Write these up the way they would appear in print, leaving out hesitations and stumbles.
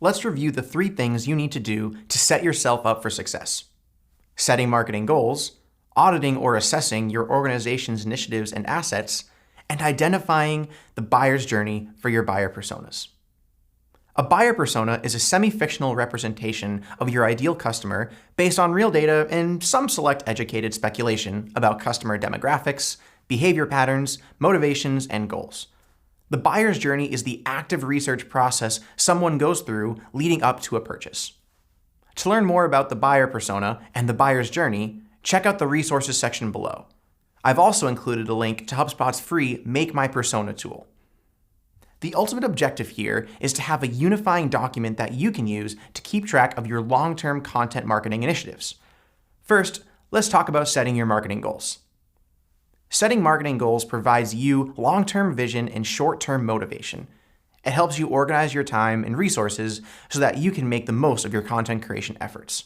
Let's review the 3 things you need to do to set yourself up for success: setting marketing goals, auditing or assessing your organization's initiatives and assets, and identifying the buyer's journey for your buyer personas. A buyer persona is a semi-fictional representation of your ideal customer based on real data and some select educated speculation about customer demographics, behavior patterns, motivations, and goals. The buyer's journey is the active research process someone goes through leading up to a purchase. To learn more about the buyer persona and the buyer's journey, check out the resources section below. I've also included a link to HubSpot's free Make My Persona tool. The ultimate objective here is to have a unifying document that you can use to keep track of your long-term content marketing initiatives. First, let's talk about setting your marketing goals. Setting marketing goals provides you long-term vision and short-term motivation. It helps you organize your time and resources so that you can make the most of your content creation efforts.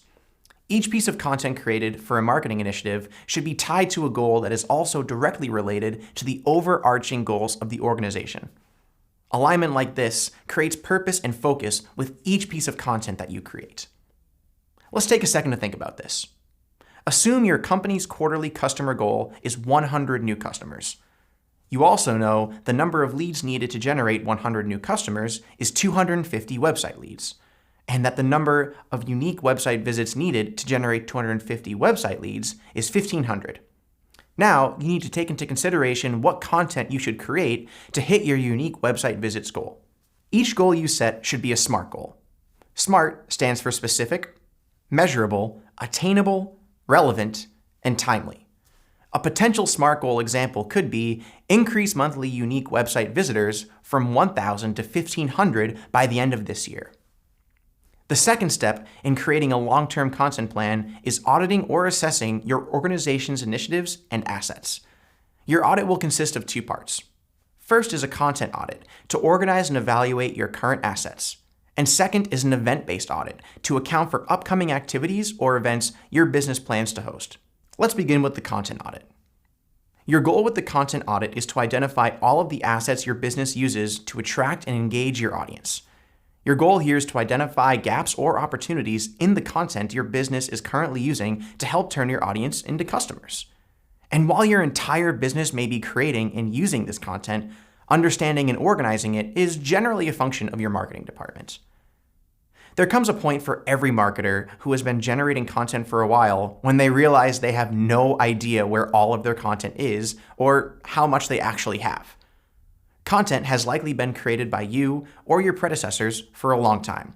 Each piece of content created for a marketing initiative should be tied to a goal that is also directly related to the overarching goals of the organization. Alignment like this creates purpose and focus with each piece of content that you create. Let's take a second to think about this. Assume your company's quarterly customer goal is 100 new customers. You also know the number of leads needed to generate 100 new customers is 250 website leads, and that the number of unique website visits needed to generate 250 website leads is 1,500. Now, you need to take into consideration what content you should create to hit your unique website visits goal. Each goal you set should be a SMART goal. SMART stands for specific, measurable, attainable, relevant, and timely. A potential SMART goal example could be increase monthly unique website visitors from 1,000 to 1,500 by the end of this year. The second step in creating a long-term content plan is auditing or assessing your organization's initiatives and assets. Your audit will consist of 2 parts. First is a content audit to organize and evaluate your current assets. And second is an event-based audit to account for upcoming activities or events your business plans to host. Let's begin with the content audit. Your goal with the content audit is to identify all of the assets your business uses to attract and engage your audience. Your goal here is to identify gaps or opportunities in the content your business is currently using to help turn your audience into customers. And while your entire business may be creating and using this content, understanding and organizing it is generally a function of your marketing department. There comes a point for every marketer who has been generating content for a while when they realize they have no idea where all of their content is or how much they actually have. Content has likely been created by you or your predecessors for a long time.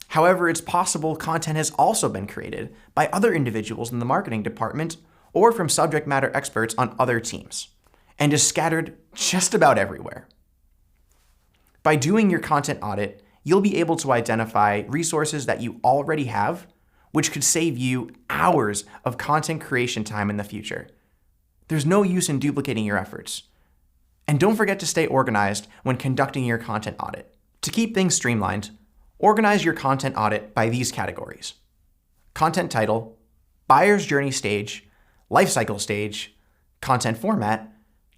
However, it's possible content has also been created by other individuals in the marketing department or from subject matter experts on other teams, and is scattered just about everywhere. By doing your content audit, you'll be able to identify resources that you already have, which could save you hours of content creation time in the future. There's no use in duplicating your efforts. And don't forget to stay organized when conducting your content audit. To keep things streamlined, organize your content audit by these categories: content title, buyer's journey stage, lifecycle stage, content format,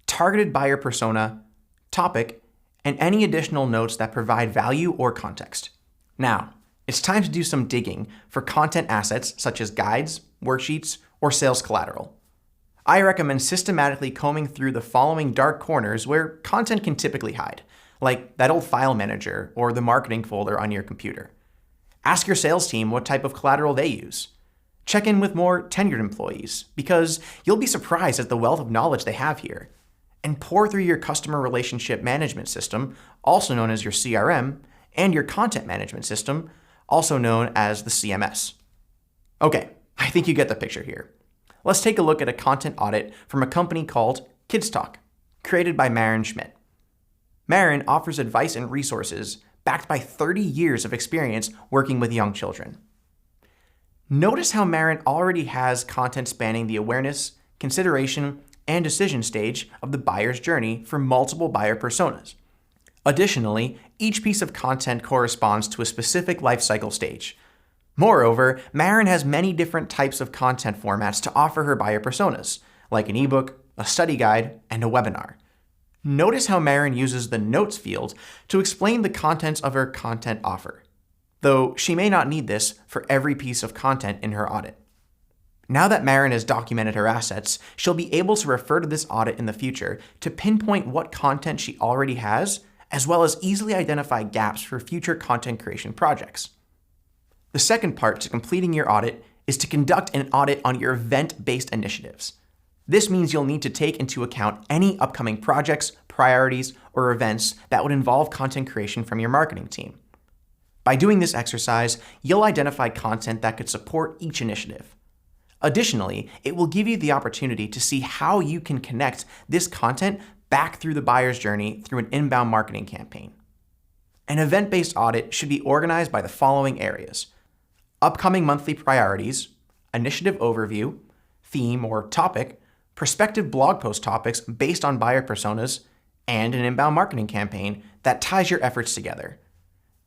targeted buyer persona, topic, and any additional notes that provide value or context. Now, it's time to do some digging for content assets such as guides, worksheets, or sales collateral. I recommend systematically combing through the following dark corners where content can typically hide, like that old file manager or the marketing folder on your computer. Ask your sales team what type of collateral they use. Check in with more tenured employees, because you'll be surprised at the wealth of knowledge they have here. And pour through your customer relationship management system, also known as your CRM, and your content management system, also known as the CMS. Okay, I think you get the picture here. Let's take a look at a content audit from a company called Kids Talk, created by Maren Schmidt. Maren offers advice and resources backed by 30 years of experience working with young children. Notice how Maren already has content spanning the awareness, consideration, and decision stage of the buyer's journey for multiple buyer personas. Additionally, each piece of content corresponds to a specific lifecycle stage. Moreover, Maren has many different types of content formats to offer her buyer personas, like an ebook, a study guide, and a webinar. Notice how Maren uses the notes field to explain the contents of her content offer. though she may not need this for every piece of content in her audit. Now that Marin has documented her assets, she'll be able to refer to this audit in the future to pinpoint what content she already has, as well as easily identify gaps for future content creation projects. The second part to completing your audit is to conduct an audit on your event-based initiatives. This means you'll need to take into account any upcoming projects, priorities, or events that would involve content creation from your marketing team. By doing this exercise, you'll identify content that could support each initiative. Additionally, it will give you the opportunity to see how you can connect this content back through the buyer's journey through an inbound marketing campaign. An event-based audit should be organized by the following areas: upcoming monthly priorities, initiative overview, theme or topic, prospective blog post topics based on buyer personas, and an inbound marketing campaign that ties your efforts together.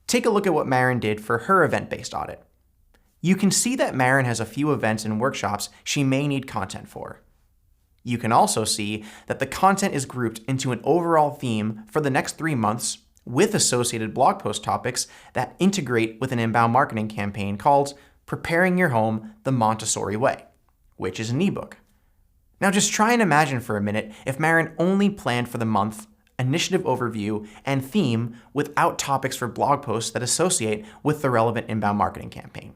Take a look at what Marin did for her event-based audit. You can see that Marin has a few events and workshops she may need content for. You can also see that the content is grouped into an overall theme for the next 3 months with associated blog post topics that integrate with an inbound marketing campaign called Preparing Your Home the Montessori Way, which is an ebook. Now just try and imagine for a minute if Marin only planned for the month, initiative overview, and theme without topics for blog posts that associate with the relevant inbound marketing campaign.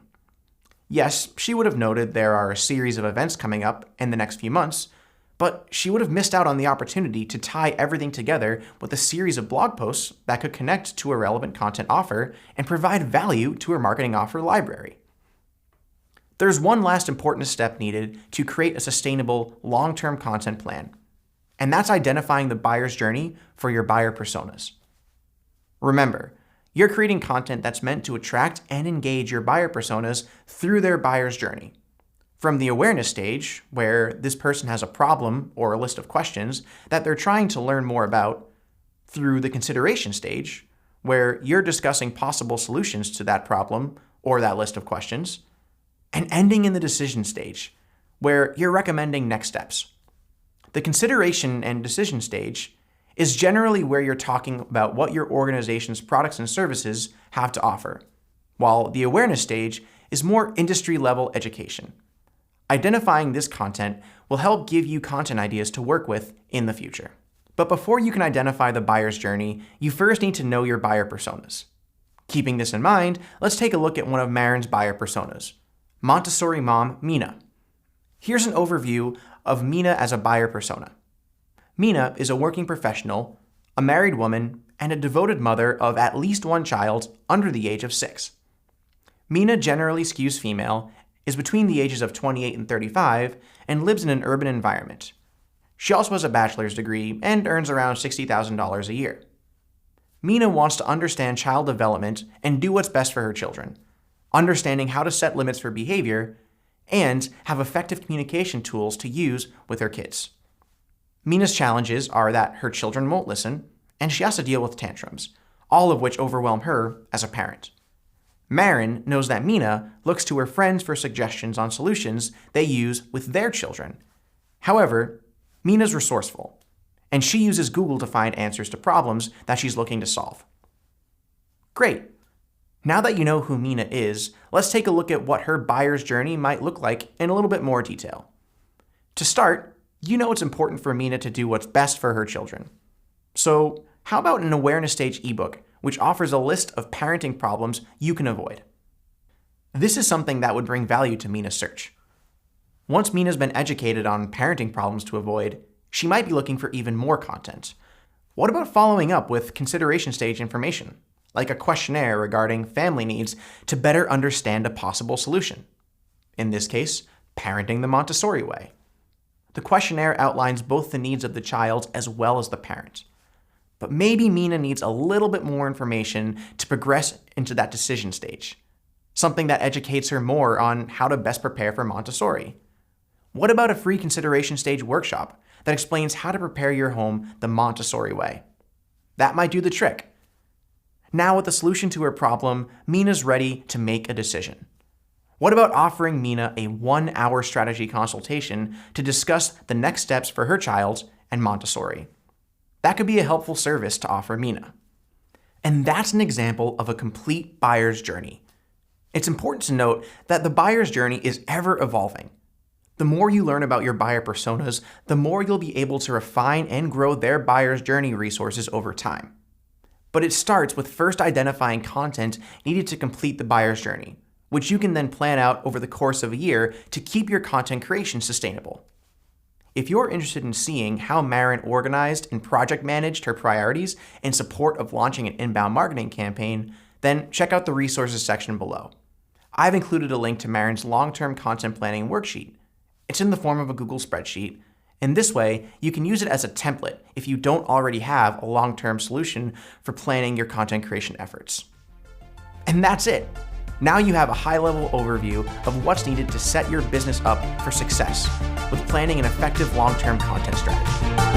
Yes, she would have noted there are a series of events coming up in the next few months, but she would have missed out on the opportunity to tie everything together with a series of blog posts that could connect to a relevant content offer and provide value to her marketing offer library. There's one last important step needed to create a sustainable, long-term content plan, and that's identifying the buyer's journey for your buyer personas. Remember, you're creating content that's meant to attract and engage your buyer personas through their buyer's journey. From the awareness stage, where this person has a problem or a list of questions that they're trying to learn more about, through the consideration stage, where you're discussing possible solutions to that problem or that list of questions, and ending in the decision stage, where you're recommending next steps. The consideration and decision stage is generally where you're talking about what your organization's products and services have to offer, while the awareness stage is more industry-level education. Identifying this content will help give you content ideas to work with in the future. But before you can identify the buyer's journey, you first need to know your buyer personas. Keeping this in mind, let's take a look at one of Marin's buyer personas, Montessori mom Mina. Here's an overview of Mina as a buyer persona. Mina is a working professional, a married woman, and a devoted mother of at least one child under the age of 6. Mina generally skews female, is between the ages of 28 and 35, and lives in an urban environment. She also has a bachelor's degree and earns around $60,000 a year. Mina wants to understand child development and do what's best for her children, understanding how to set limits for behavior, and have effective communication tools to use with her kids. Mina's challenges are that her children won't listen, and she has to deal with tantrums, all of which overwhelm her as a parent. Marin knows that Mina looks to her friends for suggestions on solutions they use with their children. However, Mina's resourceful, and she uses Google to find answers to problems that she's looking to solve. Great! Now that you know who Mina is, let's take a look at what her buyer's journey might look like in a little bit more detail. To start, you know it's important for Mina to do what's best for her children. So, how about an awareness stage ebook, which offers a list of parenting problems you can avoid? This is something that would bring value to Mina's search. Once Mina's been educated on parenting problems to avoid, she might be looking for even more content. What about following up with consideration stage information, like a questionnaire regarding family needs to better understand a possible solution? In this case, parenting the Montessori way. The questionnaire outlines both the needs of the child as well as the parent. But maybe Mina needs a little bit more information to progress into that decision stage, something that educates her more on how to best prepare for Montessori. What about a free consideration stage workshop that explains how to prepare your home the Montessori way? That might do the trick. Now with the solution to her problem, Mina's ready to make a decision. What about offering Mina a 1-hour strategy consultation to discuss the next steps for her child and Montessori? That could be a helpful service to offer Mina. And that's an example of a complete buyer's journey. It's important to note that the buyer's journey is ever evolving. The more you learn about your buyer personas, the more you'll be able to refine and grow their buyer's journey resources over time. But it starts with first identifying content needed to complete the buyer's journey, which you can then plan out over the course of a year to keep your content creation sustainable. If you're interested in seeing how Marin organized and project managed her priorities in support of launching an inbound marketing campaign, then check out the resources section below. I've included a link to Marin's long-term content planning worksheet. It's in the form of a Google spreadsheet. In this way, you can use it as a template if you don't already have a long-term solution for planning your content creation efforts. And that's it. Now you have a high-level overview of what's needed to set your business up for success with planning an effective long-term content strategy.